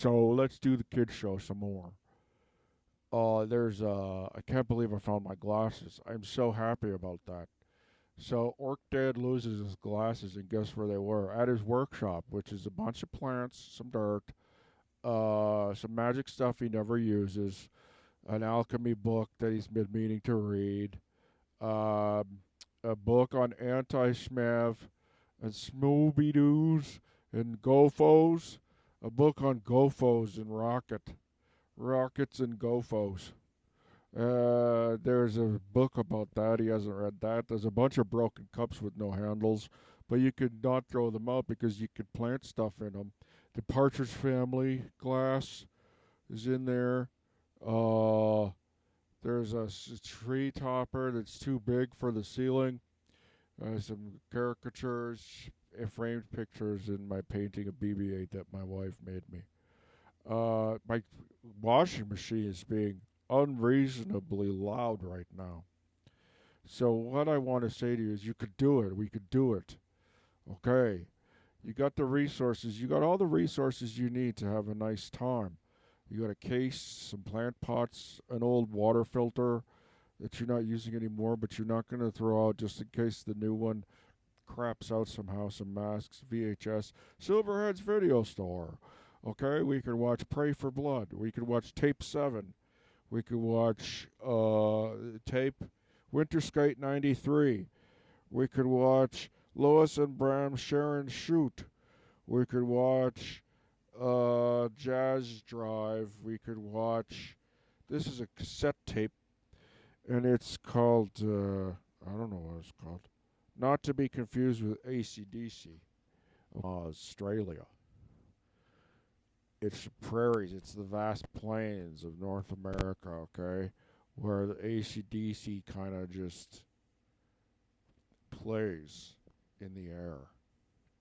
So let's do the kids show some more. I can't believe I found my glasses. I'm so happy about that. So Orc Dad loses his glasses, and guess where they were? At his workshop, which is a bunch of plants, some dirt, some magic stuff he never uses, an alchemy book that he's been meaning to read, um, a book on anti-schmav and Smooby Doos and Gofos, a book on Gofos and rockets and Gofos. There's a book about that. He hasn't read that. There's a bunch of broken cups with no handles, but you could not throw them out because you could plant stuff in them. The Partridge Family glass is in there. Uh, there's a tree topper that's too big for the ceiling. Some caricatures, framed pictures in my painting of BB-8 that my wife made me. My washing machine is being unreasonably loud right now. So what I want to say to you is you could do it. We could do it. Okay. You got the resources. You got all the resources you need to have a nice time. You got a case, some plant pots, an old water filter that you're not using anymore, but you're not going to throw out just in case the new one craps out somehow. Some masks, VHS, Silverhead's video store. Okay, we could watch Pray for Blood. We could watch Tape 7. We could watch Tape Winter Skate 93. We could watch Lois and Bram Sharon Shoot. We could watch Jazz Drive. We could watch. This is a cassette tape, and it's called. I don't know what it's called. Not to be confused with ACDC, Australia. It's the prairies. It's the vast plains of North America. Okay, where the ACDC kind of just plays in the air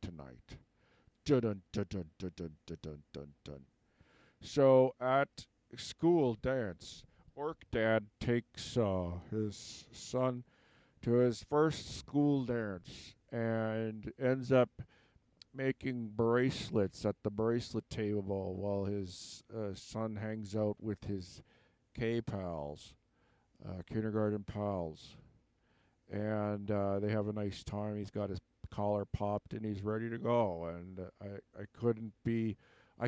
tonight. Dun dun dun dun dun dun dun dun dun dun. So at school dance, Orc Dad takes his son to his first school dance and ends up making bracelets at the bracelet table while his son hangs out with his K pals, kindergarten pals, and they have a nice time. He's got his collar popped and he's ready to go. And I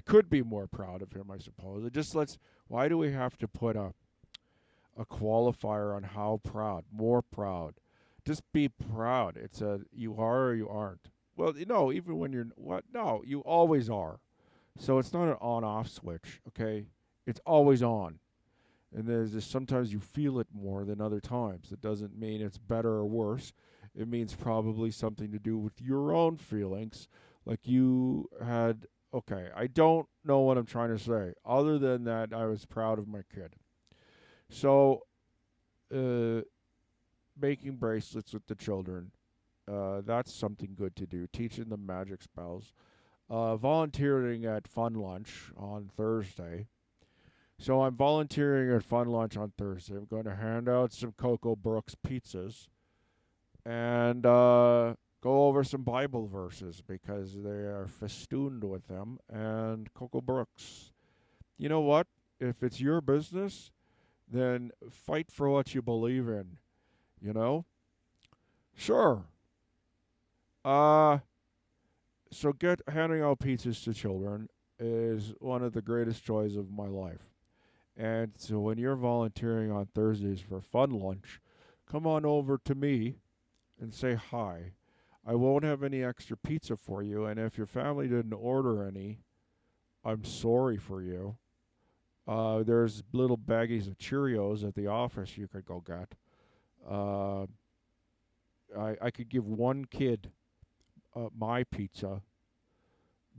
could be more proud of him, I suppose. It just lets. Why do we have to put a qualifier on how proud? More proud. Just be proud. It's a you are or you aren't. Well, even when you're what? No, you always are. So it's not an on-off switch. Okay, it's always on. And there's just sometimes you feel it more than other times. It doesn't mean it's better or worse. It means probably something to do with your own feelings. Like you had, okay, I don't know what I'm trying to say. Other than that, I was proud of my kid. So, uh, making bracelets with the children, that's something good to do. Teaching them magic spells. Volunteering at Fun Lunch on Thursday. So I'm volunteering at Fun Lunch on Thursday. I'm going to hand out some Coco Brooks pizzas and go over some Bible verses because they are festooned with them. And Coco Brooks, you know what? If it's your business, then fight for what you believe in. You know? Sure. Uh, so get handing out pizzas to children is one of the greatest joys of my life. And so when you're volunteering on Thursdays for Fun Lunch, come on over to me and say hi. I won't have any extra pizza for you, and if your family didn't order any, I'm sorry for you. There's little baggies of Cheerios at the office you could go get. Uh, I could give one kid my pizza,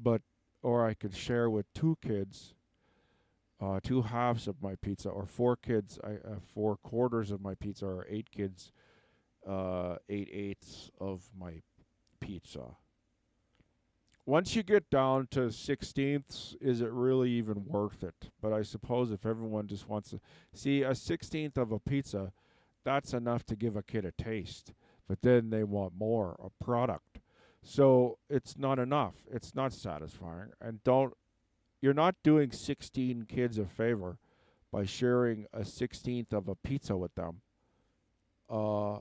but or I could share with two kids, two halves of my pizza, or four kids, four quarters of my pizza, or eight kids, 8/8 of my pizza. Once you get down to sixteenths, is it really even worth it? But I suppose if everyone just wants to see a 16th of a pizza, that's enough to give a kid a taste. But then they want more, a product. So it's not enough. It's not satisfying. And don't you're not doing 16 kids a favor by sharing a 16th of a pizza with them, uh,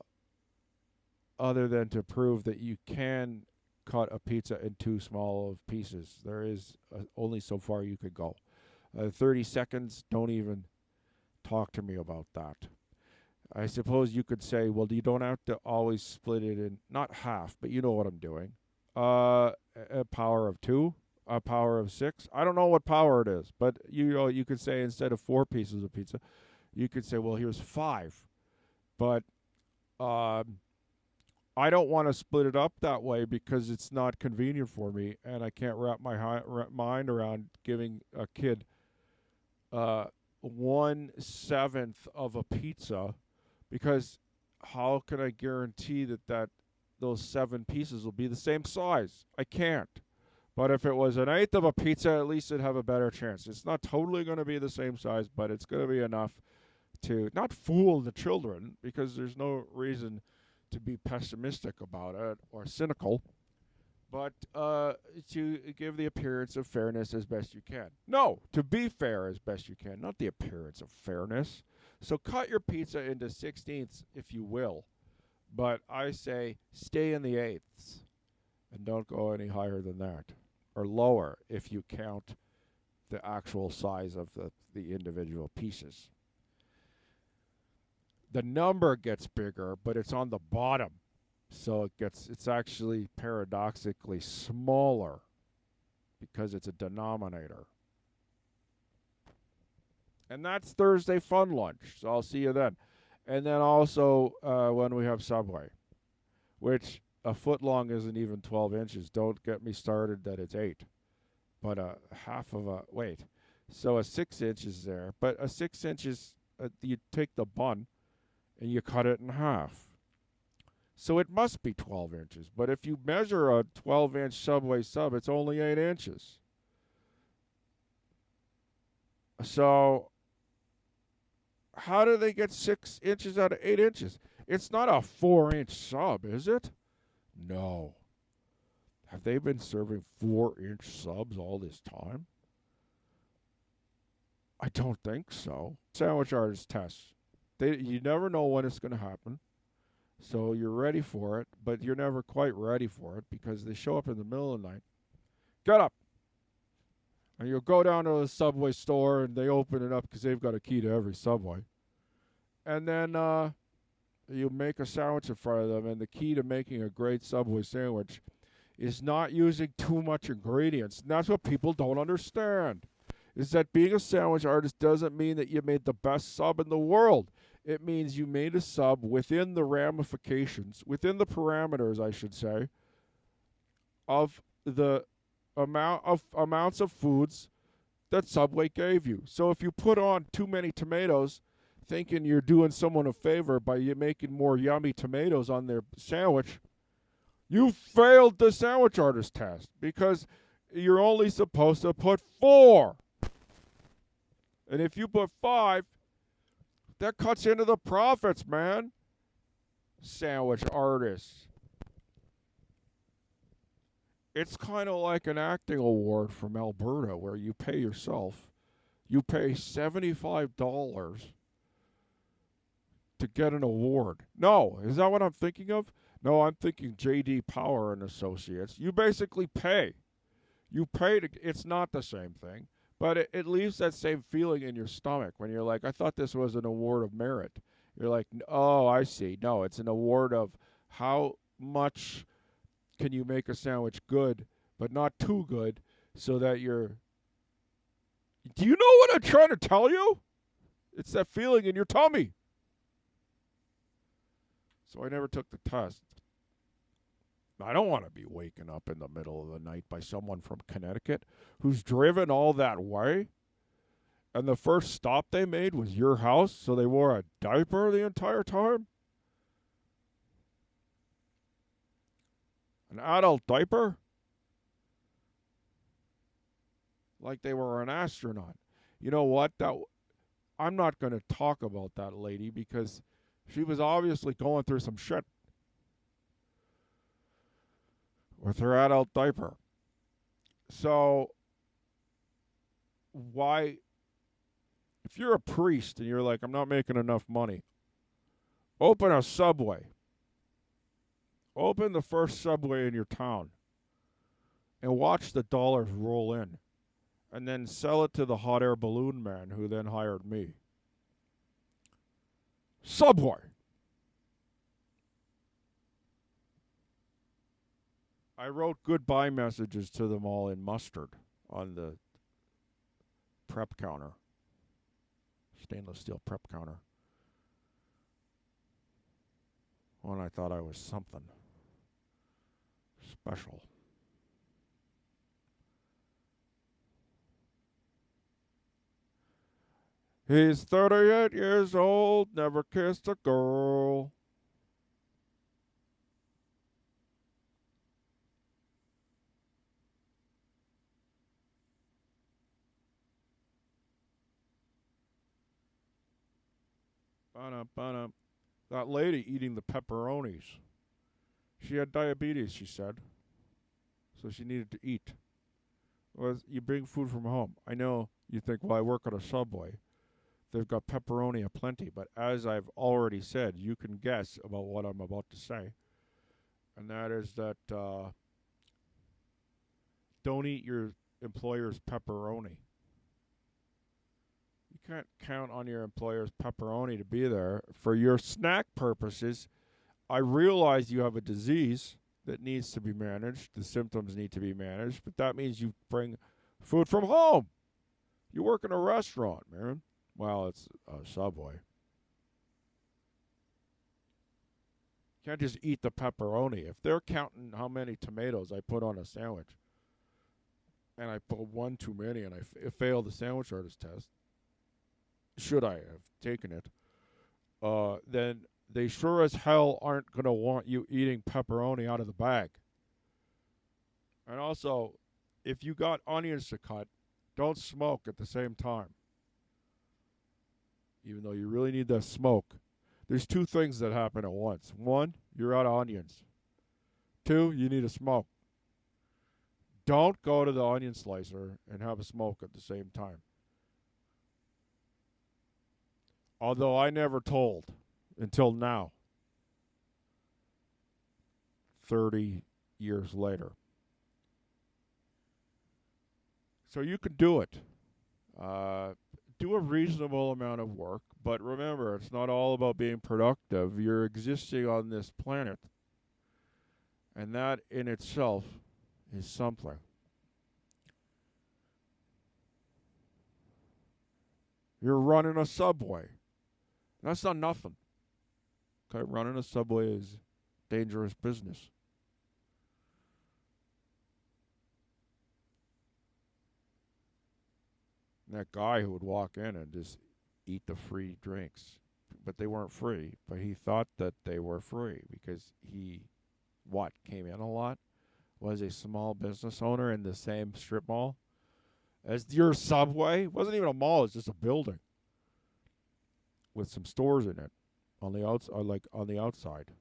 other than to prove that you can cut a pizza in too small of pieces. There is only so far you could go. 30 seconds, don't even talk to me about that. I suppose you could say, well, you don't have to always split it in, not half, but you know what I'm doing. A power of 2, a power of 6. I don't know what power it is, but you could say instead of 4 pieces of pizza, you could say, well, here's 5. But I don't want to split it up that way because it's not convenient for me, and I can't wrap my mind around giving a kid 1/7 of a pizza, because how can I guarantee that those 7 pieces will be the same size? I can't. But if it was 1/8 of a pizza, at least it'd have a better chance. It's not totally going to be the same size, but it's going to be enough to not fool the children, because there's no reason to be pessimistic about it or cynical, but to give the appearance of fairness as best you can. No, to be fair as best you can, not the appearance of fairness. So cut your pizza into 16ths if you will, but I say stay in the 8ths and don't go any higher than that, or lower if you count the actual size of the individual pieces. The number gets bigger, but it's on the bottom. So it's actually paradoxically smaller because it's a denominator. And that's Thursday Fun Lunch. So I'll see you then. And then also when we have Subway, which a foot long isn't even 12 inches. Don't get me started that it's 8. But half of a, wait. So a 6 inches there. But a 6 inches, you take the bun and you cut it in half. So it must be 12 inches. But if you measure a 12-inch Subway sub, it's only 8 inches. So how do they get 6 inches out of 8 inches? It's not a 4-inch sub, is it? No. Have they been serving 4-inch subs all this time? I don't think so. Sandwich artist tests. You never know when it's going to happen. So you're ready for it, but you're never quite ready for it because they show up in the middle of the night. Get up. And you'll go down to the Subway store and they open it up because they've got a key to every Subway. And then you make a sandwich in front of them, and the key to making a great Subway sandwich is not using too much ingredients. And that's what people don't understand, is that being a sandwich artist doesn't mean that you made the best sub in the world. It means you made a sub within the ramifications, within the parameters, I should say, of the amounts of foods that Subway gave you. So if you put on too many tomatoes, thinking you're doing someone a favor by you making more yummy tomatoes on their sandwich, you failed the sandwich artist test, because you're only supposed to put 4. And if you put 5, that cuts into the profits, man. Sandwich artists. It's kind of like an acting award from Alberta where you pay yourself. You pay $75 to get an award. No, is that what I'm thinking of? No, I'm thinking J.D. Power and Associates. You basically pay. You pay to. It's not the same thing, but it leaves that same feeling in your stomach when you're like, I thought this was an award of merit. You're like, oh, I see. No, it's an award of how much can you make a sandwich good, but not too good, so that you're... Do you know what I'm trying to tell you? It's that feeling in your tummy. So I never took the test. I don't want to be waken up in the middle of the night by someone from Connecticut who's driven all that way, and the first stop they made was your house, so they wore a diaper the entire time? An adult diaper? Like they were an astronaut. You know what? I'm not going to talk about that lady because she was obviously going through some shit with her adult diaper. So why, if you're a priest and you're like, I'm not making enough money, open a Subway. Open the first Subway in your town and watch the dollars roll in. And then sell it to the hot air balloon man who then hired me. Subway. I wrote goodbye messages to them all in mustard on the prep counter. Stainless steel prep counter. When I thought I was something special. He's 38 years old, never kissed a girl. Ba-da. That lady eating the pepperonis. She had diabetes, she said. So she needed to eat. Well, you bring food from home. I know you think, well, I work at a Subway. They've got pepperoni aplenty. But as I've already said, you can guess about what I'm about to say. And that is that don't eat your employer's pepperoni. You can't count on your employer's pepperoni to be there. For your snack purposes, I realize you have a disease that needs to be managed. The symptoms need to be managed. But that means you bring food from home. You work in a restaurant, man. Well, it's a Subway. You can't just eat the pepperoni. If they're counting how many tomatoes I put on a sandwich, and I put one too many and I failed the sandwich artist test, should I have taken it, then they sure as hell aren't going to want you eating pepperoni out of the bag. And also, if you got onions to cut, don't smoke at the same time. Even though you really need that smoke. There's two things that happen at once. One, you're out of onions. Two, you need a smoke. Don't go to the onion slicer and have a smoke at the same time. Although I never told until now, 30 years later. So you can do it. Do a reasonable amount of work, but remember, it's not all about being productive. You're existing on this planet. And that in itself is something. You're running a Subway. That's not nothing. Okay, running a Subway is dangerous business. And that guy who would walk in and just eat the free drinks, but they weren't free, but he thought that they were free because he, came in a lot, was a small business owner in the same strip mall as your Subway. It wasn't even a mall, it's just a building with some stores in it on the outside.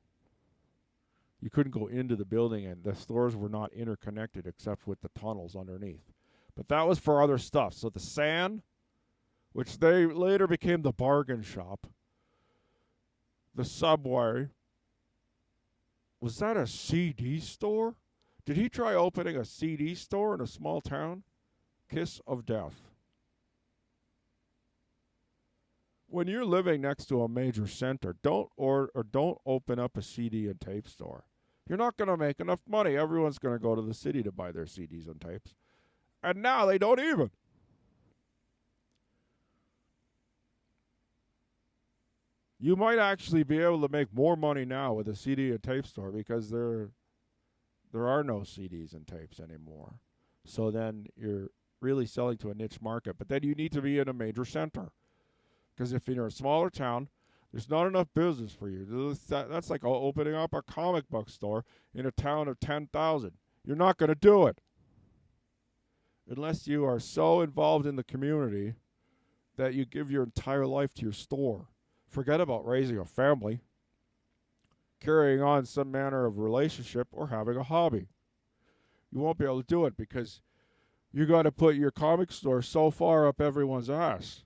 You couldn't go into the building, and the stores were not interconnected except with the tunnels underneath. But that was for other stuff. So the Sand, which they later became the Bargain Shop, the Subway, was that a CD store? Did he try opening a CD store in a small town? Kiss of death. When you're living next to a major center, don't open up a CD and tape store. You're not going to make enough money. Everyone's going to go to the city to buy their CDs and tapes. And now they don't even. You might actually be able to make more money now with a CD and tape store because there are no CDs and tapes anymore. So then you're really selling to a niche market. But then you need to be in a major center. Because if you're in a smaller town, there's not enough business for you. That's like opening up a comic book store in a town of 10,000. You're not going to do it. Unless you are so involved in the community that you give your entire life to your store. Forget about raising a family, carrying on some manner of relationship, or having a hobby. You won't be able to do it because You got to put your comic store so far up everyone's ass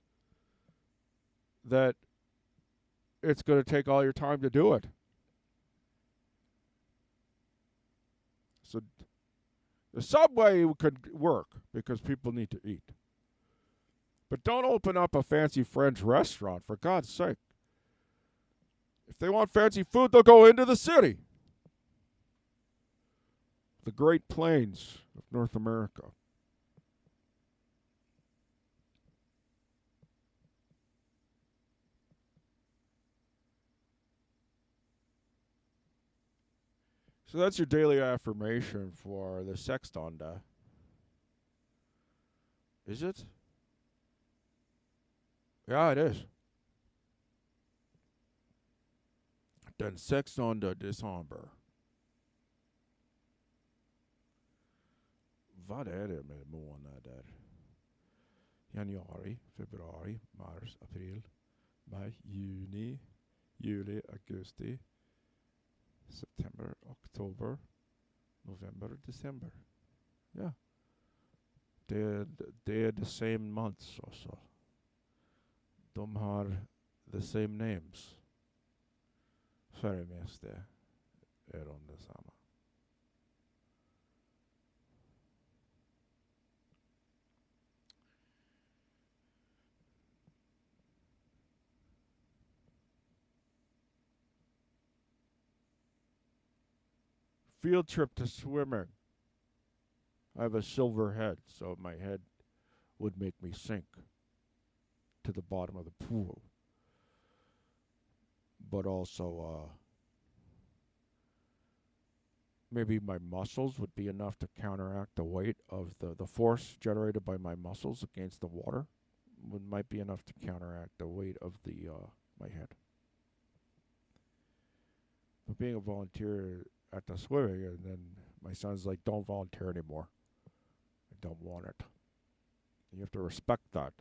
that it's going to take all your time to do it. So the subway could work because people need to eat. But don't open up a fancy French restaurant, for God's sake. If they want fancy food, they'll go into the city. The Great Plains of North America. So that's your daily affirmation for the sextonda. Is it? Yeah, it is. Den 16 december. Vad är det med månader? Januari, februari, mars, april, maj, juni, juli, augusti, september, oktober, november, december. Yeah. They're the same months also. De har the same names. För det mesta är de detsamma. Field trip to swimming. I have a silver head, so my head would make me sink to the bottom of the pool. But also, maybe my muscles would be enough to counteract the weight of the force generated by my muscles against the water. Might be enough to counteract the weight of the my head. But being a volunteer at the swimming, and then my son's like, "Don't volunteer anymore. I don't want it." You have to respect that.